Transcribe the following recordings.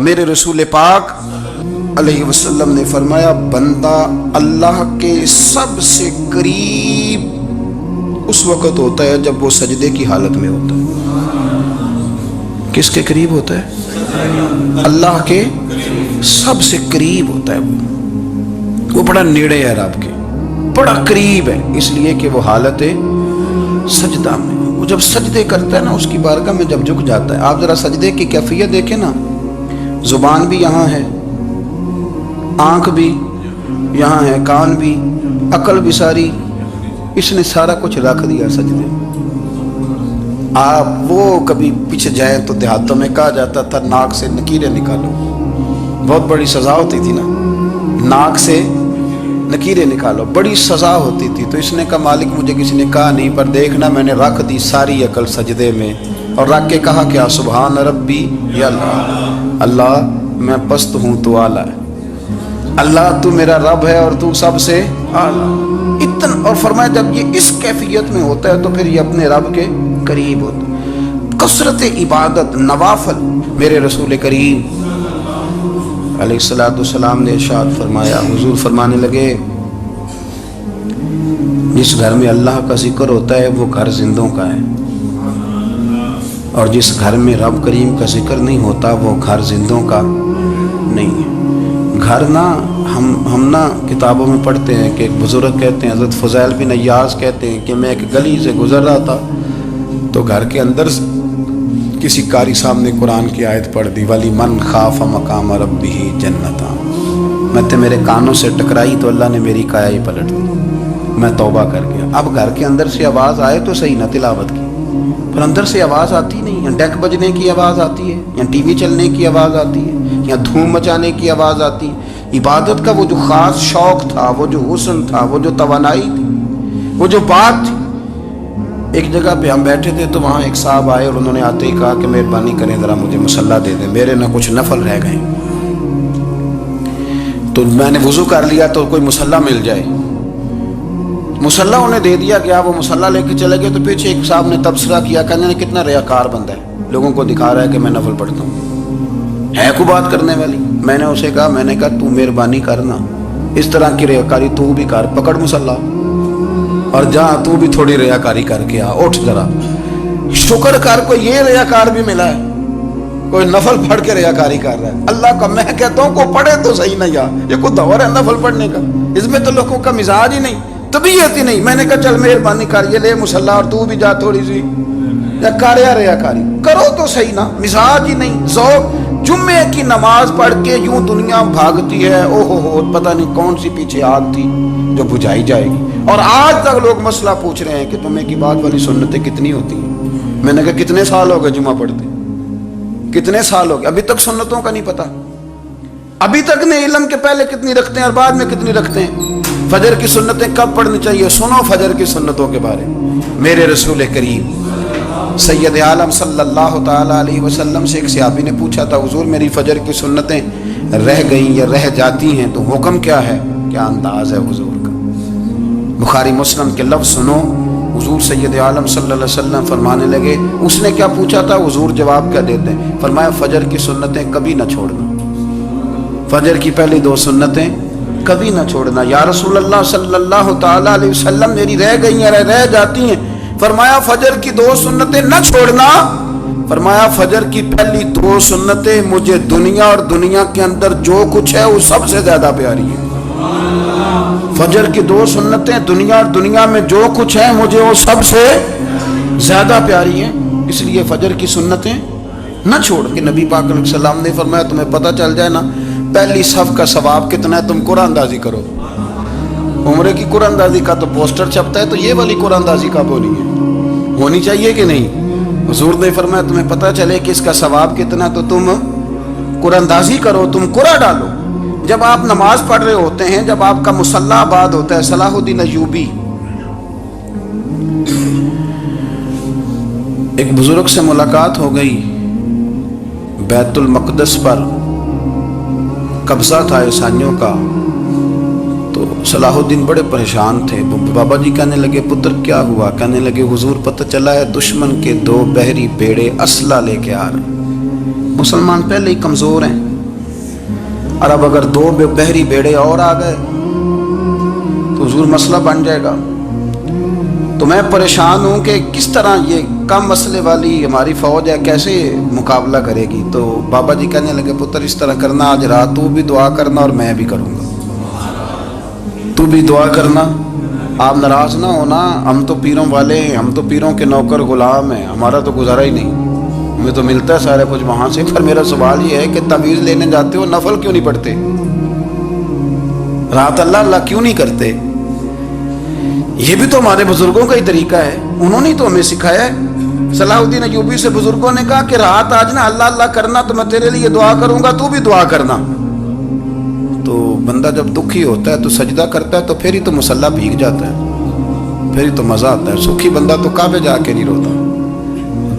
میرے رسول پاک علیہ وسلم نے فرمایا بندہ اللہ کے سب سے قریب اس وقت ہوتا ہے جب وہ سجدے کی حالت میں ہوتا ہے۔ کس کے قریب ہوتا ہے؟ اللہ کے سب سے قریب ہوتا ہے وہ بڑا نیڑے ہے رب کے، بڑا قریب ہے، اس لیے کہ وہ حالت سجدہ میں، وہ جب سجدے کرتا ہے نا اس کی بارگاہ میں جب جھک جاتا ہے۔ آپ ذرا سجدے کی کیفیت دیکھیں نا، زبان بھی یہاں ہے، آنکھ بھی یہاں ہے، کان بھی، عقل بھی ساری، اس نے سارا کچھ رکھ دیا سجدے۔ آپ وہ کبھی پیچھے جائیں تو دیہاتوں میں کہا جاتا تھا ناک سے نکیریں نکالو، بہت بڑی سزا ہوتی تھی نا، ناک سے نکیریں نکالو، بڑی سزا ہوتی تھی۔ تو اس نے کہا مالک مجھے کسی نے کہا نہیں، پر دیکھنا میں نے رکھ دی ساری عقل سجدے میں، اور رکھ کے کہا کیا سبحان ربی یا اللہ، اللہ میں پست ہوں تو اعلیٰ ہے، اللہ تو میرا رب ہے اور تو سب سے اعلیٰ اتنا۔ اور فرمایا جب یہ اس کیفیت میں ہوتا ہے تو پھر یہ اپنے رب کے قریب ہوتا ہے۔ کثرت عبادت نوافل، میرے رسول کریم علیہ السلام نے ارشاد فرمایا، حضور فرمانے لگے جس گھر میں اللہ کا ذکر ہوتا ہے وہ گھر زندوں کا ہے، اور جس گھر میں رب کریم کا ذکر نہیں ہوتا وہ گھر زندوں کا نہیں ہے۔ گھر نا ہم نا کتابوں میں پڑھتے ہیں کہ ایک بزرگ کہتے ہیں، حضرت فضیل بن عیاض کہتے ہیں کہ میں ایک گلی سے گزر رہا تھا تو گھر کے اندر کسی قاری صاحب نے قرآن کی آیت پڑھ دی، ولی من خاف مقام ربہ جنتاں، میں تو میرے کانوں سے ٹکرائی تو اللہ نے میری کایا ہی پلٹ دی، میں توبہ کر گیا۔ اب گھر کے اندر سے آواز آئے تو صحیح نہ تلاوت کی، پر اندر سے آواز آتی نہیں، یا ڈیک بجنے کی آواز آتی ہے، یا ٹی وی چلنے کی آواز آتی ہے، یا دھوم مچانے کی آواز آتی ہے۔ عبادت کا وہ جو خاص شوق تھا، وہ جو حسن تھا، وہ جو توانائی تھی، وہ جو بات تھی۔ ایک جگہ پہ ہم بیٹھے تھے تو وہاں ایک صاحب آئے اور انہوں نے آتے ہی کہا کہ مہربانی کریں ذرا مجھے مصلی دے دیں، میرے نہ کچھ نفل رہ گئے۔ تو میں نے وضو کر لیا تو کوئی مصلی مل جائے، مصلی انہیں دے دیا گیا، وہ مصلی لے کے چلے گئے تو پیچھے ایک صاحب نے تبصرہ کیا، کہنے نے کتنا ریاکار بندہ ہے، لوگوں کو دکھا رہا ہے کہ میں نفل پڑھتا ہوں، ہے کو بات کرنے والی۔ میں نے اسے کہا، میں نے کہا تو مہربانی کرنا اس طرح کی ریاکاری تو بھی کر، پکڑ مصلی اور جہاں تو بھی تھوڑی ریاکاری کر کے آ، اٹھ ذرا شکر کر، کوئی یہ ریاکار بھی ملا ہے، کوئی نفل پڑھ کے ریاکاری کر رہا ہے۔ اللہ کا میں کہتا ہوں کو پڑھے تو صحیح نہ، یہ کوئی دور ہے نفل پڑھنے کا، اس میں تو لوگوں کا مزاج ہی نہیں، طبیعت ہی نہیں۔ میں نے کہا چل مہربانی کر یہ لے مصلی اور تو بھی جا تھوڑی سی، یا کر یا ریاکاری کرو تو صحیح نا، مزاج ہی نہیں، ذوق۔ جمعے کی نماز پڑھ کے یوں دنیا بھاگتی ہے، او ہو پتہ نہیں کون سی پیچھے آگ تھی جو بجھائی جائے گی، اور آج تک لوگ مسئلہ پوچھ رہے ہیں کہ تمہیں کی بات والی سنتیں کتنی ہوتی ہیں۔ میں نے کہا کتنے سال ہو گئے جمعہ پڑھتے، کتنے سال ہو گئے، ابھی تک سنتوں کا نہیں پتا، ابھی تک نے علم کے پہلے کتنی رکھتے ہیں اور بعد میں کتنی رکھتے ہیں۔ فجر کی سنتیں کب پڑھنی چاہیے، سنو فجر کی سنتوں کے بارے۔ میرے رسول کریم سید عالم صلی اللہ تعالیٰ علیہ وسلم سے ایک صحابی نے پوچھا تھا، حضور میری فجر کی سنتیں رہ گئیں یا رہ جاتی ہیں تو حکم کیا ہے؟ کیا انداز ہے حضور کا، بخاری مسلم کے لفظ سنو۔ حضور سید عالم صلی اللہ علیہ وسلم فرمانے لگے، اس نے کیا پوچھا تھا، حضور جواب کیا دیتے ہیں؟ فرمایا فجر کی سنتیں کبھی نہ چھوڑنا، فجر کی پہلی 2 سنتیں کبھی نہ چھوڑنا۔ یا رسول اللہ صلی اللہ تعالیٰ علیہ وسلم میری رہ گئی ہیں، رہ جاتی ہیں۔ فرمایا فجر کی 2 سنتیں نہ چھوڑنا، فرمایا فجر کی پہلی 2 سنتیں مجھے دنیا اور دنیا کے اندر جو کچھ ہے وہ سب سے زیادہ پیاری ہے۔ فجر کی 2 سنتیں دنیا اور دنیا میں جو کچھ ہے مجھے وہ سب سے زیادہ پیاری ہیں، اس لیے فجر کی سنتیں نہ چھوڑ کے۔ نبی پاک علیہ السلام نے فرمایا تمہیں پتہ چل جائے نا پہلی صف کا ثواب کتنا ہے، تم قرآن اندازی کرو۔ عمرے کی قرآن اندازی کا تو پوسٹر چھپتا ہے، تو یہ والی قرآن اندازی کب ہونی چاہیے کہ نہیں؟ حضور نے فرمایا تمہیں پتہ چلے کہ اس کا ثواب کتنا تو تم قرآن اندازی کرو، تم قرآن ڈالو۔ جب آپ نماز پڑھ رہے ہوتے ہیں، جب آپ کا مصلی آباد ہوتا ہے، صلاح الدین ایوبی ایک بزرگ سے ملاقات ہو گئی، بیت المقدس پر قبضہ تھا عیسائیوں کا، تو صلاح الدین بڑے پریشان تھے۔ بابا جی کہنے لگے پتر کیا ہوا؟ کہنے لگے حضور پتہ چلا ہے دشمن کے 2 بحری بیڑے اسلحہ لے کے آ رہے، مسلمان پہلے ہی کمزور ہیں، اور اب اگر 2 بحری بیڑے اور آ گئے تو حضور مسئلہ بن جائے گا. تو میں پریشان ہوں کہ کس طرح یہ کم مسئلے والی ہماری فوج ہے کیسے مقابلہ کرے گی. تو بابا جی کہنے لگے پتر اس طرح کرنا، آج رات تو بھی دعا کرنا اور میں بھی کروں گا. تو بھی دعا کرنا، آپ ناراض نہ ہونا. ہم تو پیروں والے ہیں، ہم تو پیروں کے نوکر غلام ہیں، ہمارا تو گزارا ہی نہیں، ہمیں تو ملتا ہے سارا کچھ وہاں سے. پر میرا سوال یہ ہے کہ تعویذ لینے جاتے ہو نفل کیوں نہیں پڑھتے؟ رات اللہ اللہ کیوں نہیں کرتے؟ یہ بھی تو ہمارے بزرگوں کا ہی طریقہ ہے، انہوں نے تو ہمیں سکھایا ہے. صلاح الدین ایوبی سے بزرگوں نے کہا کہ رات آج نا اللہ اللہ کرنا تو میں تیرے لیے دعا کروں گا، تو بھی دعا کرنا. تو بندہ جب دکھی ہوتا ہے تو سجدہ کرتا ہے تو پھر ہی تو مصلی بھیگ جاتا ہے، پھر ہی تو مزہ آتا ہے. سکھی بندہ تو کعبے جا کے نہیں روتا.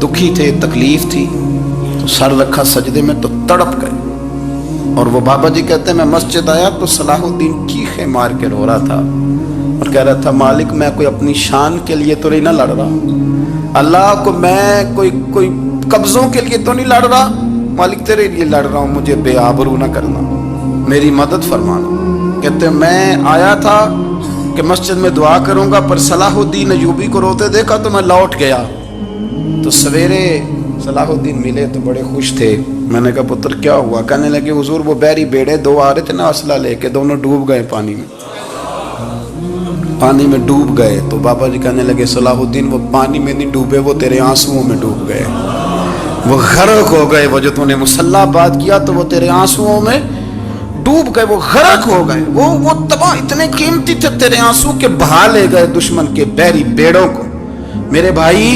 دکھی تھے، تکلیف تھی تو سر رکھا سجدے میں تو تڑپ گئے. اور وہ بابا جی کہتے ہیں میں مسجد آیا تو صلاح الدین چیخیں مار کے رو رہا تھا اور کہہ رہا تھا مالک میں کوئی اپنی شان کے لیے تو نہیں نہ لڑ رہا، اللہ کو میں کوئی قبضوں کے لیے تو نہیں لڑ رہا، مالک تیرے لیے لڑ رہا ہوں، مجھے بے آبرو نہ کرنا، میری مدد فرمانا. کہتے ہیں میں آیا تھا کہ مسجد میں دعا کروں گا، پر صلاح الدین ایوبی کو روتے دیکھا تو میں لوٹ گیا. تو سویرے صلاح الدین ملے تو بڑے خوش تھے. میں نے کہا پتر کیا ہوا؟ کہنے لگے حضور وہ بحری بیڑے 2 آ رہے تھے نا اسلحہ لے کے، دونوں ڈوب گئے پانی میں ڈوب گئے. تو بابا جی کہنے لگے صلاح الدین وہ پانی میں نہیں ڈوبے، وہ تیرے آنسوؤں میں ڈوب گئے، وہ غرق ہو گئے. وہ جو تو نے مصلی بات کیا تو وہ تیرے آنسوؤں میں ڈوب گئے، وہ غرق ہو گئے، وہ تباہ اتنے قیمتی تھے تیرے آنسو کے بہا لے گئے دشمن کے بحری بیڑوں کو. میرے بھائی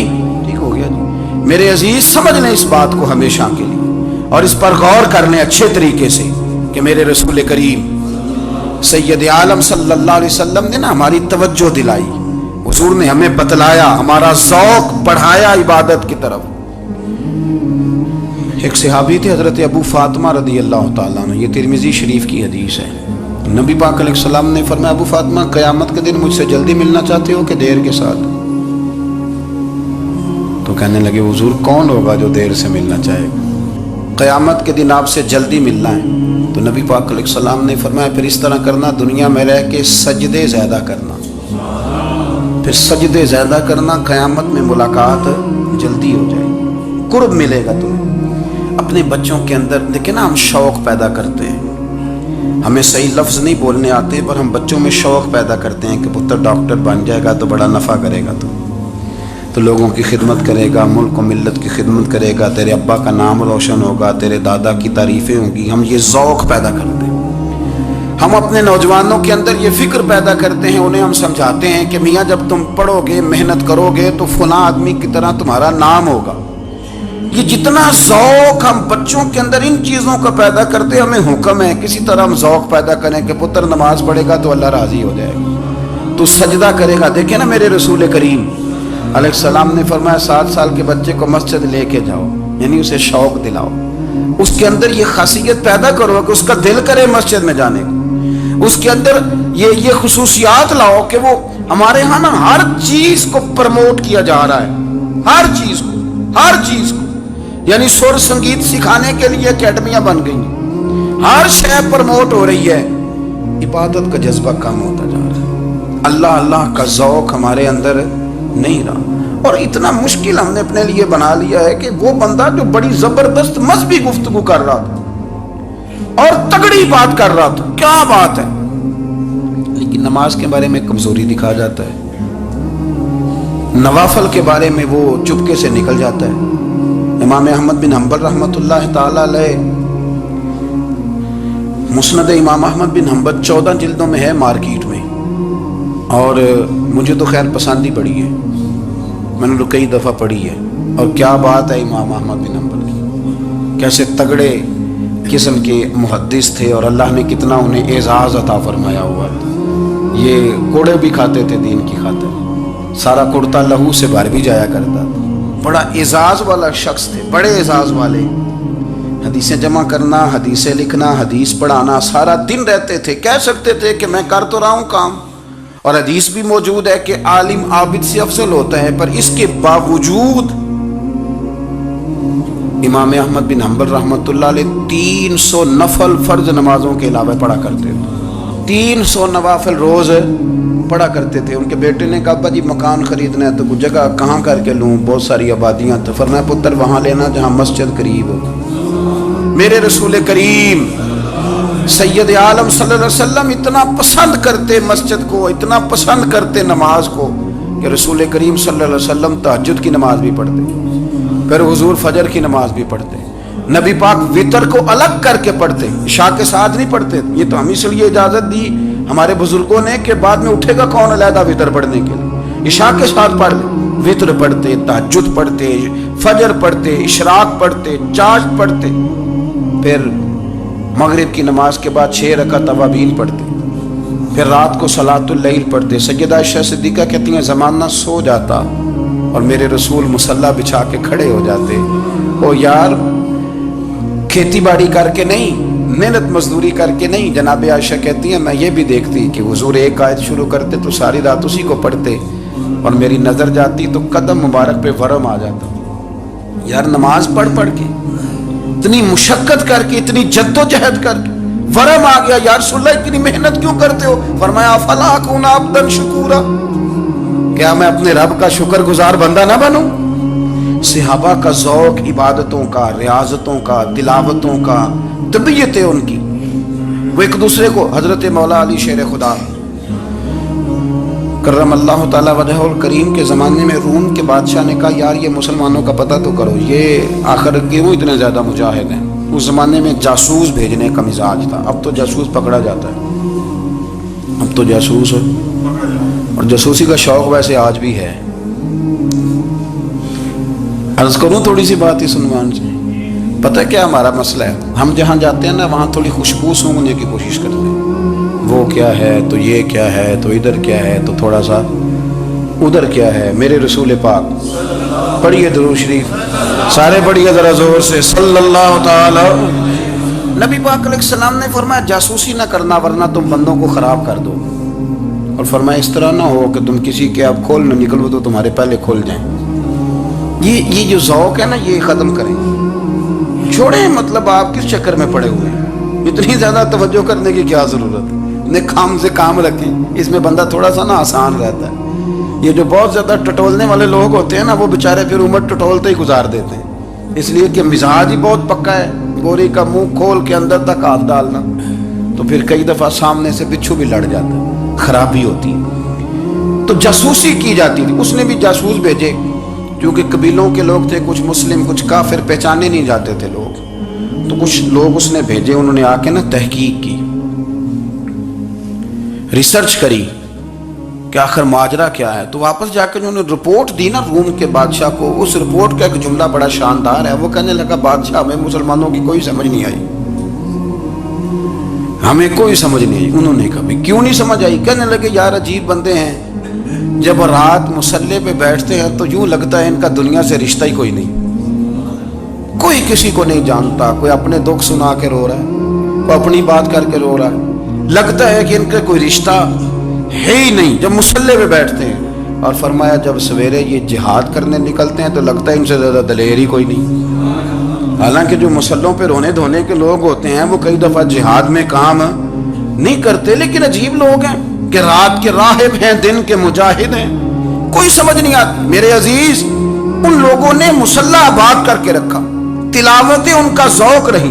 ٹھیک ہو گیا جی، میرے عزیز سمجھ لیں اس بات کو ہمیشہ کے لیے اور اس پر غور کر لیں اچھے طریقے سے کہ میرے رسول کریم سید عالم صلی اللہ علیہ وسلم نے نا ہماری توجہ دلائی، حضور نے ہمیں بتلایا، ہمارا ذوق بڑھایا عبادت کی طرف. ایک صحابی تھے حضرت ابو فاطمہ رضی اللہ تعالیٰ عنہ، یہ ترمذی شریف کی حدیث ہے. نبی پاک علیہ السلام نے فرمایا ابو فاطمہ قیامت کے دن مجھ سے جلدی ملنا چاہتے ہو کہ دیر کے ساتھ؟ تو کہنے لگے حضور کون ہوگا جو دیر سے ملنا چاہے گا؟ قیامت کے دن آپ سے جلدی ملنا ہے. تو نبی پاک علیہ السلام نے فرمایا پھر اس طرح کرنا، دنیا میں رہ کے سجدے زیادہ کرنا، پھر سجدے زیادہ کرنا، قیامت میں ملاقات جلدی ہو جائے گی، قرب ملے گا تمہیں. اپنے بچوں کے اندر دیکھیں نا ہم شوق پیدا کرتے ہیں، ہمیں صحیح لفظ نہیں بولنے آتے پر ہم بچوں میں شوق پیدا کرتے ہیں کہ پتر ڈاکٹر بن جائے گا تو بڑا نفع کرے گا، تو لوگوں کی خدمت کرے گا، ملک و ملت کی خدمت کرے گا، تیرے ابا کا نام روشن ہوگا، تیرے دادا کی تعریفیں ہوں گی. ہم یہ ذوق پیدا کرتے ہیں. ہم اپنے نوجوانوں کے اندر یہ فکر پیدا کرتے ہیں، انہیں ہم سمجھاتے ہیں کہ میاں جب تم پڑھو گے محنت کرو گے تو فلاں آدمی کی طرح تمہارا نام ہوگا. یہ جتنا ذوق ہم بچوں کے اندر ان چیزوں کا پیدا کرتے ہیں، ہمیں حکم ہے کسی طرح ہم ذوق پیدا کریں کہ پتر نماز پڑھے گا تو اللہ راضی ہو جائے گا، تو سجدہ کرے گا. دیکھیں نا میرے رسول کریم علیہ السلام نے فرمایا 7 سال کے بچے کو مسجد لے کے جاؤ، یعنی اسے شوق دلاؤ، اس کے اندر یہ خاصیت پیدا کرو کہ اس کا دل کرے مسجد میں جانے کو، اس کے اندر یہ خصوصیات لاؤ کہ وہ ہمارے ہاں نا ہر چیز کو پروموٹ کیا جا رہا ہے، ہر چیز کو یعنی سر سنگیت سکھانے کے لیے اکیڈمیاں بن گئی، ہر شے پروموٹ ہو رہی ہے. عبادت کا جذبہ کم ہوتا جا رہا ہے، اللہ کا ذوق ہمارے اندر نہیں رہا. اور اتنا مشکل ہم نے اپنے لیے بنا لیا ہے کہ وہ بندہ جو بڑی زبردست مذہبی گفتگو کر رہا تھا اور تگڑی بات کر رہا تھا، کیا بات ہے، لیکن نماز کے بارے میں کمزوری دکھا جاتا ہے، نوافل کے بارے میں وہ چپکے سے نکل جاتا ہے. امام احمد بن حنبل رحمۃ اللہ تعالی علیہ، مسند امام احمد بن حنبل 14 جلدوں میں ہے مارکیٹ میں، اور مجھے تو خیر پسند ہی پڑی ہے، میں نے تو کئی دفعہ پڑھی ہے. اور کیا بات ہے امام احمد بن حنبل کی، کیسے تگڑے قسم کے محدث تھے اور اللہ نے کتنا انہیں اعزاز عطا فرمایا ہوا تھا. یہ کوڑے بھی کھاتے تھے دین کی خاطر، سارا کرتا لہو سے بھر بھی جایا کرتا تھا. بڑا اعزاز والا شخص تھے، بڑے اعزاز والے. حدیثیں جمع کرنا، حدیثیں لکھنا، حدیث پڑھانا، سارا دن رہتے تھے. کہہ سکتے تھے کہ میں کر تو رہا ہوں کام، اور حدیث بھی موجود ہے کہ عالم عابد سے افضل ہوتا ہے، پر اس کے باوجود امام احمد بن حنبل رحمۃ اللہ علیہ 300 نفل فرض نمازوں کے علاوہ پڑھا کرتے تھے، 300 نوافل روز پڑھا کرتے تھے۔ ان کے بیٹے نے کہا ابا جی مکان خریدنا ہے تو کچھ جگہ کہاں کر کے لوں، بہت ساری آبادیاں، تو فرمایا پتر وہاں لینا جہاں مسجد قریب ہو۔ میرے رسول کریم سید عالم صلی اللہ علیہ وسلم اتنا پسند کرتے مسجد کو، اتنا پسند کرتے نماز کو کہ رسول کریم صلی اللہ علیہ وسلم تہجد کی نماز بھی پڑھتے، پھر حضور فجر کی نماز بھی پڑھتے، نبی پاک وتر کو الگ کر کے پڑھتے، عشاء کے ساتھ نہیں پڑھتے۔ یہ تو ہم اس لیے اجازت دی ہمارے بزرگوں نے کہ بعد میں اٹھے گا کون علیحدہ وتر پڑھنے کے لیے، عشاء کے ساتھ پڑھ لیں۔ وتر پڑھتے، تہجد پڑھتے، فجر پڑھتے، اشراق پڑھتے، چاشت پڑھتے، پھر مغرب کی نماز کے بعد 6 رکعت اوابین پڑھتے، پھر رات کو صلاۃ اللیل پڑھتے۔ سیدہ عائشہ صدیقہ کہتی ہیں زمانہ سو جاتا اور میرے رسول مصلی بچھا کے کھڑے ہو جاتے۔ او یار کھیتی باڑی کر کے نہیں، محنت مزدوری کر کے نہیں، جناب عائشہ کہتی ہیں میں یہ بھی دیکھتی کہ حضور ایک آیت شروع کرتے تو ساری رات اسی کو پڑھتے، اور میری نظر جاتی تو قدم مبارک پہ ورم آ جاتا۔ یار نماز پڑھ پڑھ کے، اتنی مشقت کر کے، اتنی جد و جہد کر کے ورم آ گیا، یا رسول اللہ اتنی محنت کیوں کرتے ہو؟ فرمایا افلا اکون عبدا شکورا، کیا میں اپنے رب کا شکر گزار بندہ نہ بنوں؟ صحابہ کا ذوق عبادتوں کا، ریاضتوں کا، تلاوتوں کا، طبیعت ہے ان کی، وہ ایک دوسرے کو، حضرت مولا علی شیر خدا کرم اللہ تعالی وجہہ الکریم کے زمانے میں روم کے بادشاہ نے کہا یار یہ مسلمانوں کا پتہ تو کرو، یہ آخر کیوں اتنے زیادہ مجاہد ہیں؟ اس زمانے میں جاسوس بھیجنے کا مزاج تھا، اب تو جاسوس پکڑا جاتا ہے، اب تو جاسوس ہے، اور جاسوسی کا شوق ویسے آج بھی ہے۔ عرض کروں تھوڑی سی بات اس عنوان سے، پتہ کیا ہمارا مسئلہ ہے؟ ہم جہاں جاتے ہیں نا وہاں تھوڑی خوشبو سونگنے کی کوشش کرتے ہیں، وہ کیا ہے تو یہ کیا ہے تو ادھر کیا ہے تو تھوڑا سا ادھر کیا ہے۔ میرے رسول پاک پڑھیے درود شریف سارے، پڑھیے ذرا زور سے صلی اللہ تعالی۔ نبی پاک علیہ السلام نے فرمایا جاسوسی نہ کرنا ورنہ تم بندوں کو خراب کر دو، اور فرمایا اس طرح نہ ہو کہ تم کسی کے آپ کھول نہ نکلو تو تمہارے پہلے کھول جائیں۔ یہ جو ذوق ہے نا یہ ختم کریں، چھوڑیں، مطلب آپ کس چکر میں پڑے ہوئے ہیں، اتنی زیادہ توجہ کرنے کی کیا ضرورت ہے؟ اپنے کام سے کام رکھیں، اس میں بندہ تھوڑا سا نا آسان رہتا ہے۔ یہ جو بہت زیادہ ٹٹولنے والے لوگ ہوتے ہیں نا وہ بیچارے پھر عمر ٹٹولتے ہی گزار دیتے ہیں، اس لیے کہ مزاج ہی بہت پکا ہے، گوری کا منہ کھول کے اندر تک ہاتھ ڈالنا، تو پھر کئی دفعہ سامنے سے بچھو بھی لڑ جاتا ہے، خرابی ہوتی ہے۔ تو جاسوسی کی جاتی تھی، اس نے بھی جاسوس بھیجے، کیونکہ قبیلوں کے لوگ تھے، کچھ مسلم کچھ کافر، پہچانے نہیں جاتے تھے لوگ، تو کچھ لوگ اس نے بھیجے، انہوں نے آ کے نا تحقیق کی، ریسرچ کری کہ آخر ماجرا کیا ہے، تو واپس جا کے انہوں نے رپورٹ دی نا روم کے بادشاہ کو۔ اس رپورٹ کا ایک جملہ بڑا شاندار ہے، وہ کہنے لگا بادشاہ ہمیں مسلمانوں کی کوئی سمجھ نہیں آئی، ہمیں کوئی سمجھ نہیں آئی۔ انہوں نے کہا کیوں نہیں سمجھ آئی؟ کہنے لگے یار عجیب بندے ہیں، جب رات مصلے پہ بیٹھتے ہیں تو یوں لگتا ہے ان کا دنیا سے رشتہ ہی کوئی نہیں، کوئی کسی کو نہیں جانتا، کوئی اپنے دکھ سنا کے رو رہا ہے، کوئی اپنی بات کر کے رو رہا ہے، لگتا ہے کہ ان کا کوئی رشتہ ہے ہی نہیں جب مصلے پہ بیٹھتے ہیں۔ اور فرمایا جب سویرے یہ جہاد کرنے نکلتے ہیں تو لگتا ہے ان سے زیادہ دلیر ہی کوئی نہیں، حالانکہ جو مسلوں پہ رونے دھونے کے لوگ ہوتے ہیں وہ کئی دفعہ جہاد میں کام نہیں کرتے، لیکن عجیب لوگ ہیں کہ رات کے راہب ہیں، دن کے مجاہد ہیں، کوئی سمجھ نہیں آتی۔ میرے عزیز ان لوگوں نے مصلی آباد کر کے رکھا، تلاوتیں ان کا ذوق رہی،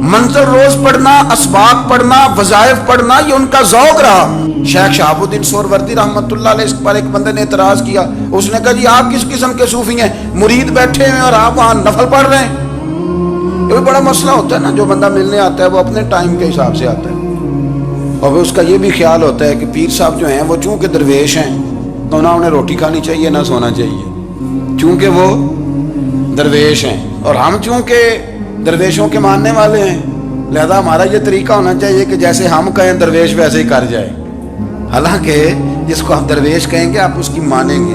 منظر روز پڑھنا، اسباق پڑھنا، وظائف پڑھنا، یہ ان کا ذوق رہا۔ شیخ شہاب الدین سہروردی رحمۃ اللہ علیہ، اس پر ایک بندے نے اعتراض کیا، اس نے کہا جی آپ کس قسم کے صوفی ہیں، مرید بیٹھے ہیں اور آپ وہاں نفل پڑھ رہے ہیں؟ یہ بھی بڑا مسئلہ ہوتا ہے نا، جو بندہ ملنے آتا ہے وہ اپنے ٹائم کے حساب سے آتا ہے، اور اس کا یہ بھی خیال ہوتا ہے کہ پیر صاحب جو ہیں وہ چونکہ درویش ہیں تو نہ انہیں روٹی کھانی چاہیے نہ سونا چاہیے، چونکہ وہ درویش ہیں، اور ہم چونکہ درویشوں کے ماننے والے ہیں لہذا ہمارا یہ طریقہ ہونا چاہیے کہ جیسے ہم کہیں درویش ویسے ہی کر جائے۔ حالانکہ جس کو ہم درویش کہیں گے آپ اس کی مانیں گے،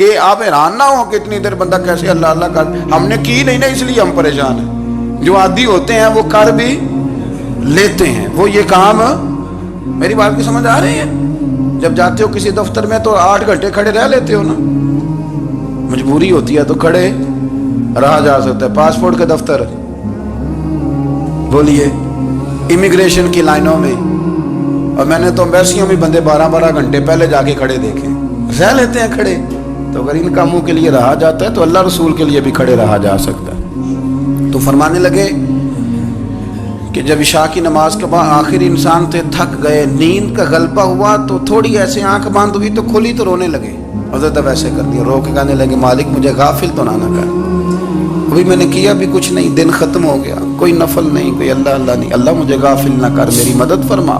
یہ آپ حیران نہ ہو کہ اتنی دیر بندہ کیسے اللہ اللہ کر، ہم نے کی نہیں نا اس لیے ہم پریشان ہیں. جو عادی ہوتے ہیں وہ کر بھی لیتے ہیں. وہ یہ کام، میری بات کی سمجھ آ رہی ہے؟ جب جاتے ہو کسی دفتر میں تو 8 گھنٹے کھڑے رہ لیتے ہو نا، مجبوری ہوتی ہے تو کھڑے رہا جا سکتا ہے. پاسپورٹ کے دفتر بولیے، امیگریشن کی لائنوں میں، اور میں نے تو ایمبیسیوں میں بندے 12 گھنٹے پہلے جا کے کھڑے دیکھے، رہ لیتے ہیں کھڑے. تو اگر ان کاموں کے لیے رہا جاتا ہے تو اللہ رسول کے لیے بھی کھڑے رہا جا سکتا ہے. تو فرمانے لگے کہ جب عشاء کی نماز کے بعد آخر انسان تھے، تھک گئے، نیند کا غلبہ ہوا تو تھوڑی ایسے آنکھ بند ہوئی تو کھلی تو رونے لگے. حضرت ویسے کر دیا، رو کے کہنے لگے مالک مجھے غافل تو نہ کر، ابھی میں نے کیا بھی کچھ نہیں، دن ختم ہو گیا، کوئی نفل نہیں، کوئی اللہ اللہ نہیں، اللہ مجھے غافل نہ کر، میری مدد فرما.